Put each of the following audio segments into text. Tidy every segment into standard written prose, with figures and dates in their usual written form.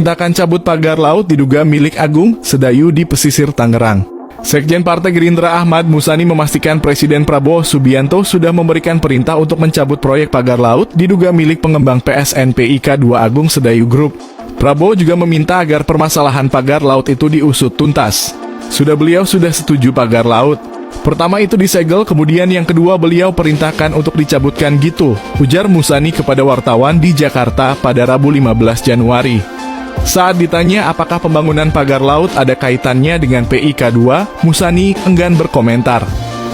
Tindakan cabut pagar laut diduga milik Agung Sedayu di pesisir Tangerang. Sekjen Partai Gerindra Ahmad Musani memastikan Presiden Prabowo Subianto sudah memberikan perintah untuk mencabut proyek pagar laut diduga milik pengembang PSNPIK 2 Agung Sedayu Group. Prabowo juga meminta agar permasalahan pagar laut itu diusut tuntas. Beliau sudah setuju pagar laut. Pertama itu disegel, kemudian yang kedua beliau perintahkan untuk dicabutkan gitu, ujar Musani kepada wartawan di Jakarta pada Rabu 15 Januari. Saat ditanya apakah pembangunan pagar laut ada kaitannya dengan PIK 2, Musani enggan berkomentar.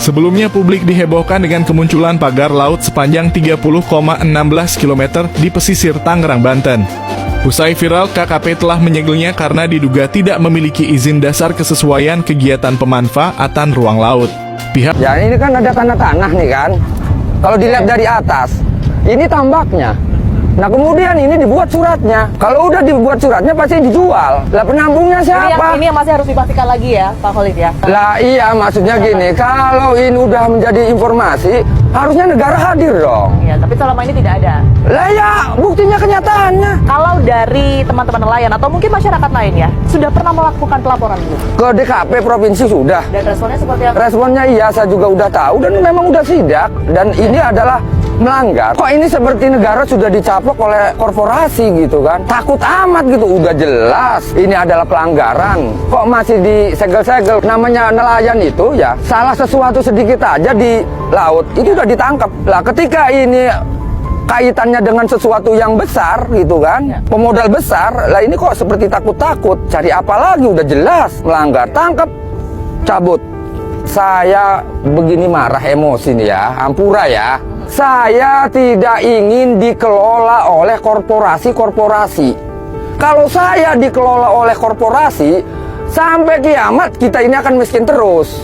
Sebelumnya publik dihebohkan dengan kemunculan pagar laut sepanjang 30,16 km di pesisir Tangerang, Banten. Usai viral, KKP telah menyegelnya karena diduga tidak memiliki izin dasar kesesuaian kegiatan pemanfaatan ruang laut. Ya ini kan ada tanah-tanah nih kan. Kalau dilihat dari atas, ini tambaknya. Nah kemudian ini dibuat suratnya. Kalau udah dibuat suratnya pasti dijual. Lah penambungnya siapa? Ini yang masih harus dipastikan lagi ya Pak Khalid ya? Lah iya, maksudnya gini, kalau ini udah menjadi informasi, harusnya negara hadir dong. Iya, tapi selama ini tidak ada. Lah ya, buktinya kenyataannya. Kalau dari teman-teman nelayan atau mungkin masyarakat lain ya, sudah pernah melakukan pelaporan dulu? Ke DKP provinsi sudah. Dan responnya seperti apa? Responnya iya, saya juga udah tahu dan memang udah sidak. Dan ini adalah melanggar. Kok ini seperti negara sudah dicaplok oleh korporasi gitu kan? Takut amat gitu, udah jelas ini adalah pelanggaran. Kok masih disegel-segel? Namanya nelayan itu ya, salah sesuatu sedikit aja di laut, itu udah ditangkap. Lah ketika ini kaitannya dengan sesuatu yang besar gitu kan, pemodal besar, lah ini kok seperti takut-takut. Cari apa lagi? Udah jelas melanggar, tangkap, cabut. Saya begini marah emosi nih ya, ampura ya. Saya tidak ingin dikelola oleh korporasi-korporasi. Kalau saya dikelola oleh korporasi, sampai kiamat kita ini akan miskin terus.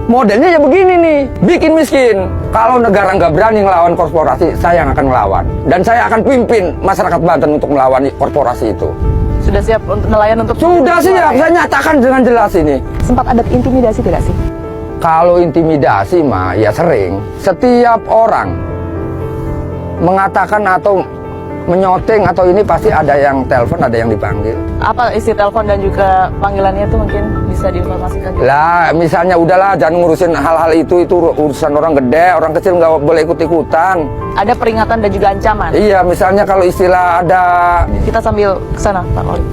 Modelnya ya begini nih, bikin miskin. Kalau negara nggak berani ngelawan korporasi, saya yang akan melawan. Dan saya akan pimpin masyarakat Banten untuk melawan korporasi itu. Sudah siap untuk nelayan untuk... Sudah siap, saya nyatakan dengan jelas ini. Sempat ada intimidasi tidak sih? Kalau intimidasi mah ya sering. Setiap orang mengatakan atau menyoteng atau ini pasti ada yang telepon, ada yang dipanggil. Apa isi telepon dan juga panggilannya itu mungkin bisa diinformasikan? Lah misalnya udahlah jangan ngurusin hal-hal itu urusan orang gede, orang kecil nggak boleh ikut-ikutan. Ada Peringatan dan juga ancaman? Iya, misalnya kalau istilah ada... Kita sambil kesana Pak Khalid.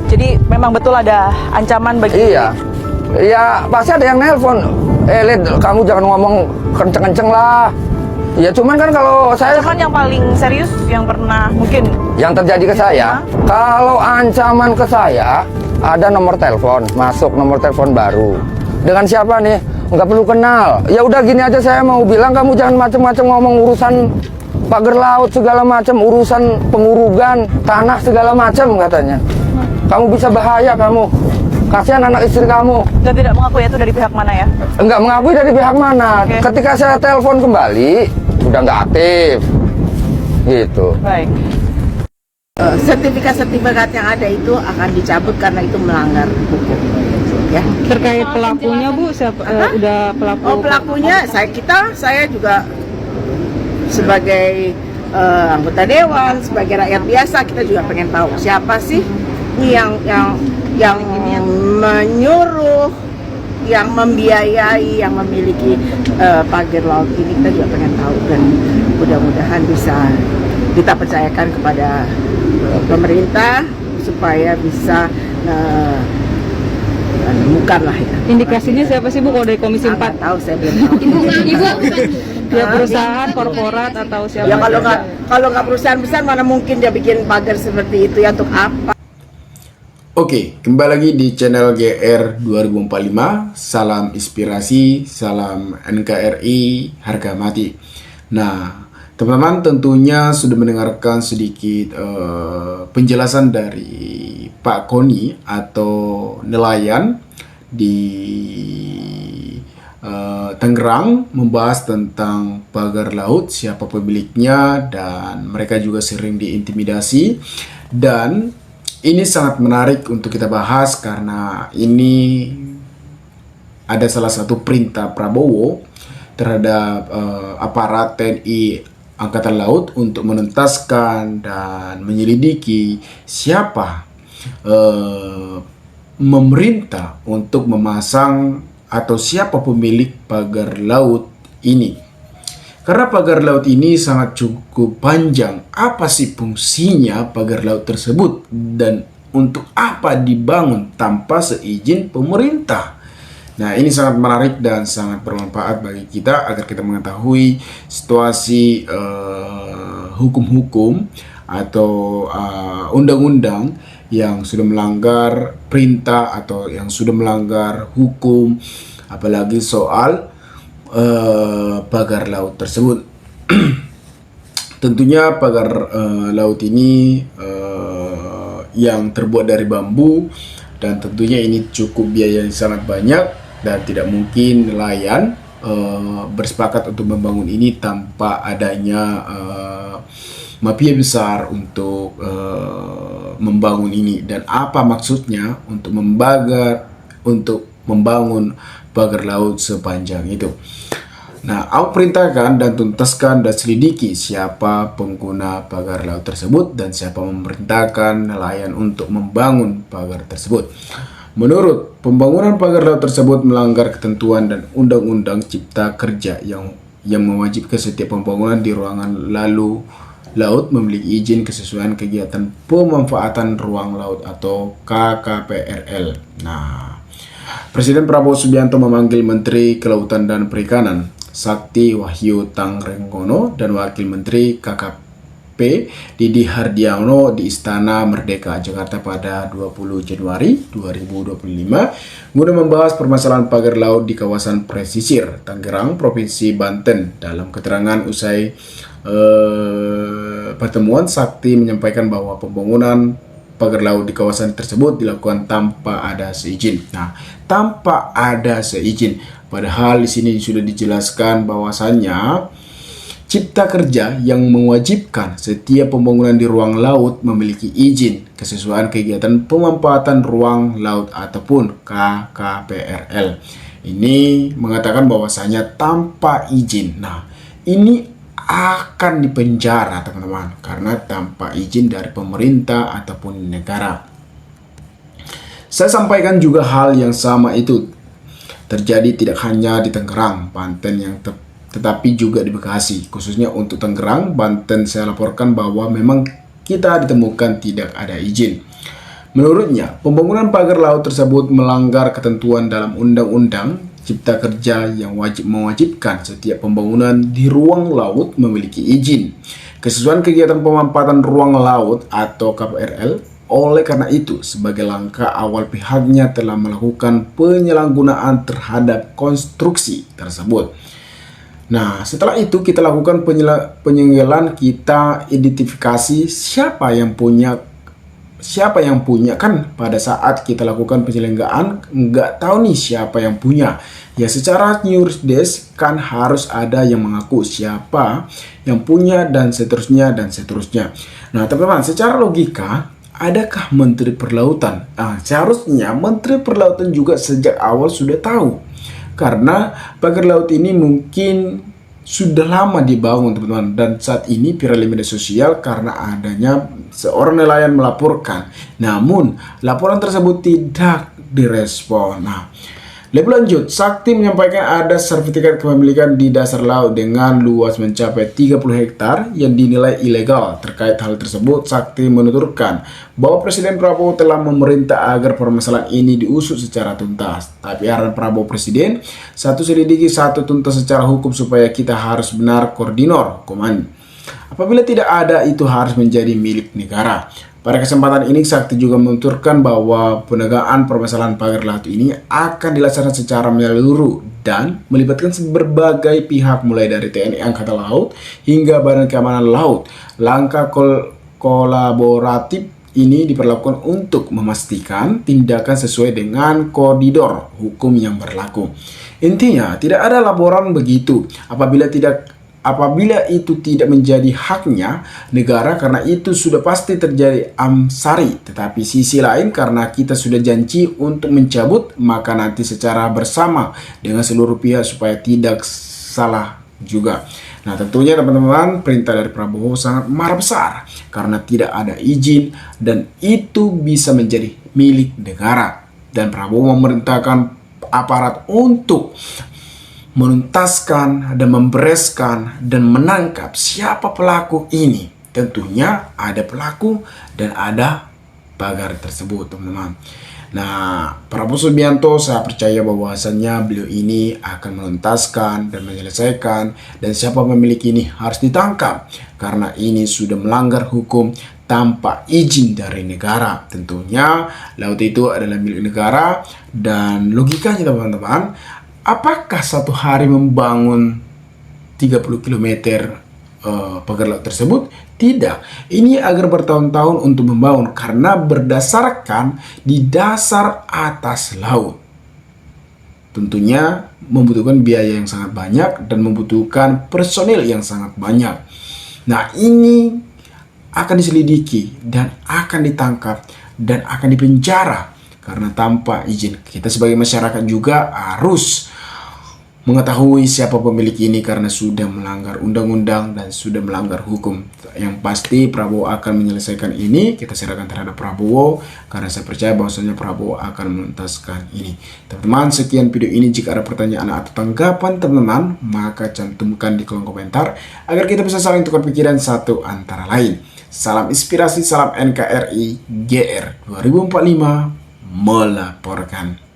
Jadi memang betul ada ancaman bagi... Iya. Ya pasti ada yang nelpon, Lid, kamu jangan ngomong kenceng-kenceng lah. Ya cuman kan kalau saya... Ancaman yang paling serius yang pernah mungkin... Yang terjadi ke saya, kalau ancaman ke saya, ada nomor telepon, masuk nomor telepon baru. Dengan siapa nih? Nggak perlu kenal. Ya udah gini aja, saya mau bilang kamu jangan macam-macam ngomong urusan pagar laut segala macam, urusan pengurugan, tanah segala macam katanya. Kamu bisa bahaya kamu. Kasihan anak istri kamu. Dan tidak mengakui itu dari pihak mana ya? Enggak mengakui dari pihak mana. Oke. Ketika saya telepon kembali, udah nggak aktif. Gitu. Baik. Sertifikat-sertifikat yang ada itu akan dicabut karena itu melanggar hukum. Ya. Terkait pelakunya Bu, siapa udah pelaku? Oh pelakunya, saya juga sebagai anggota dewan, sebagai rakyat biasa kita juga pengen tahu siapa sih yang menyuruh, yang membiayai, yang memiliki pagar laut ini. Kita juga pengen tahu dan mudah-mudahan bisa kita percayakan kepada pemerintah supaya bisa bukan lah ya. Indikasinya siapa sih Bu kalau dari Komisi 4? Tahu, saya belum tahu. Ya perusahaan, korporat atau siapa? Ya kalau nggak perusahaan besar mana mungkin dia bikin pagar seperti itu ya, untuk apa? Oke, kembali lagi di channel GR 2045. Salam inspirasi, salam NKRI, harga mati. Nah, teman-teman tentunya sudah mendengarkan sedikit penjelasan dari Pak Koni atau nelayan di Tangerang, membahas tentang pagar laut, siapa pemiliknya, dan mereka juga sering diintimidasi. Dan ini sangat menarik untuk kita bahas karena ini ada salah satu perintah Prabowo terhadap aparat TNI Angkatan Laut untuk menuntaskan dan menyelidiki siapa memerintah untuk memasang atau siapa pemilik pagar laut ini. Karena pagar laut ini sangat cukup panjang. Apa sih fungsinya pagar laut tersebut dan untuk apa dibangun tanpa seizin pemerintah? Nah, ini sangat menarik dan sangat bermanfaat bagi kita agar kita mengetahui situasi hukum-hukum atau undang-undang yang sudah melanggar perintah atau yang sudah melanggar hukum, apalagi soal pagar laut tersebut. Tentunya pagar laut ini yang terbuat dari bambu, dan tentunya ini cukup biaya yang sangat banyak dan tidak mungkin nelayan bersepakat untuk membangun ini tanpa adanya mafia besar untuk membangun ini. Dan apa maksudnya untuk membangun pagar laut sepanjang itu? Nah, aku perintahkan dan tuntaskan dan selidiki siapa pengguna pagar laut tersebut dan siapa memerintahkan nelayan untuk membangun pagar tersebut. Menurut pembangunan pagar laut tersebut melanggar ketentuan dan Undang-Undang Cipta Kerja yang mewajibkan setiap pembangunan di ruangan laut memiliki izin kesesuaian kegiatan pemanfaatan ruang laut atau KKPRL. Nah, Presiden Prabowo Subianto memanggil Menteri Kelautan dan Perikanan Sakti Wahyu Tangrenggono dan Wakil Menteri KKP Didi Hardiano di Istana Merdeka, Jakarta pada 20 Januari 2025 guna membahas permasalahan pagar laut di kawasan pesisir Tangerang, Provinsi Banten. Dalam keterangan usai pertemuan, Sakti menyampaikan bahwa pembangunan pagar laut di kawasan tersebut dilakukan tanpa ada seizin. Nah, tanpa ada seizin. Padahal di sini sudah dijelaskan bahwasannya Cipta Kerja yang mewajibkan setiap pembangunan di ruang laut memiliki izin kesesuaian kegiatan pemanfaatan ruang laut ataupun KKPRL. Ini mengatakan bahwasanya tanpa izin. Nah, ini akan dipenjara teman-teman karena tanpa izin dari pemerintah ataupun negara. Saya sampaikan juga hal yang sama itu terjadi tidak hanya di Tangerang, Banten tetapi juga di Bekasi. Khususnya untuk Tangerang, Banten, saya laporkan bahwa memang kita ditemukan tidak ada izin. Menurutnya, pembangunan pagar laut tersebut melanggar ketentuan dalam Undang-Undang Cipta Kerja yang mewajibkan setiap pembangunan di ruang laut memiliki izin kesesuaian kegiatan pemanfaatan ruang laut atau KPRL. Oleh karena itu, sebagai langkah awal pihaknya telah melakukan penyalahgunaan terhadap konstruksi tersebut. Nah, setelah itu kita lakukan penyenggelan, kita identifikasi siapa yang punya kan. Pada saat kita lakukan penyelenggaraan nggak tahu nih siapa yang punya. Ya, secara news desk kan harus ada yang mengaku siapa yang punya dan seterusnya dan seterusnya. Nah, teman-teman, secara logika, adakah Menteri Perlautan? Nah, seharusnya Menteri Perlautan juga sejak awal sudah tahu. Karena pagar laut ini mungkin sudah lama dibangun, teman-teman. Dan saat ini viral di media sosial karena adanya seorang nelayan melaporkan. Namun, laporan tersebut tidak direspon. Nah, lebih lanjut, Sakti menyampaikan ada sertifikat kepemilikan di dasar laut dengan luas mencapai 30 hektar yang dinilai ilegal. Terkait hal tersebut, Sakti menuturkan bahwa Presiden Prabowo telah memerintah agar permasalahan ini diusut secara tuntas. Tapi arahan Prabowo Presiden, satu selidiki, satu tuntas secara hukum supaya kita harus benar koordinor hukuman. Apabila tidak ada, itu harus menjadi milik negara. Pada kesempatan ini, Sakti juga menuturkan bahwa penegakan permasalahan pagar laut ini akan dilaksanakan secara menyeluruh dan melibatkan berbagai pihak mulai dari TNI Angkatan Laut hingga Badan Keamanan Laut. Langkah kolaboratif ini diperlakukan untuk memastikan tindakan sesuai dengan koridor hukum yang berlaku. Intinya, tidak ada laporan begitu apabila itu tidak menjadi haknya negara, karena itu sudah pasti terjadi amsari. Tetapi sisi lain, karena kita sudah janji untuk mencabut, maka nanti secara bersama dengan seluruh pihak supaya tidak salah juga. Nah, tentunya teman-teman, perintah dari Prabowo sangat marah besar karena tidak ada izin dan itu bisa menjadi milik negara. Dan Prabowo memerintahkan aparat untuk menuntaskan dan membereskan dan menangkap siapa pelaku ini. Tentunya ada pelaku dan ada pagar tersebut, teman-teman. Nah, Prabowo Subianto saya percaya bahwasannya beliau ini akan menuntaskan dan menyelesaikan, dan siapa pemilik ini harus ditangkap karena ini sudah melanggar hukum tanpa izin dari negara. Tentunya laut itu adalah milik negara, dan logikanya teman-teman, apakah satu hari membangun 30 km pagar laut tersebut? Tidak. Ini agar bertahun-tahun untuk membangun karena berdasarkan di dasar atas laut. Tentunya membutuhkan biaya yang sangat banyak dan membutuhkan personil yang sangat banyak. Nah, ini akan diselidiki dan akan ditangkap dan akan dipenjara karena tanpa izin. Kita sebagai masyarakat juga harus mengetahui siapa pemilik ini karena sudah melanggar undang-undang dan sudah melanggar hukum. Yang pasti Prabowo akan menyelesaikan ini. Kita serahkan terhadap Prabowo karena saya percaya bahwasanya Prabowo akan menuntaskan ini. Teman-teman, sekian video ini. Jika ada pertanyaan atau tanggapan teman-teman, maka cantumkan di kolom komentar agar kita bisa saling tukar pikiran satu antara lain. Salam inspirasi, salam NKRI GR 2045 melaporkan.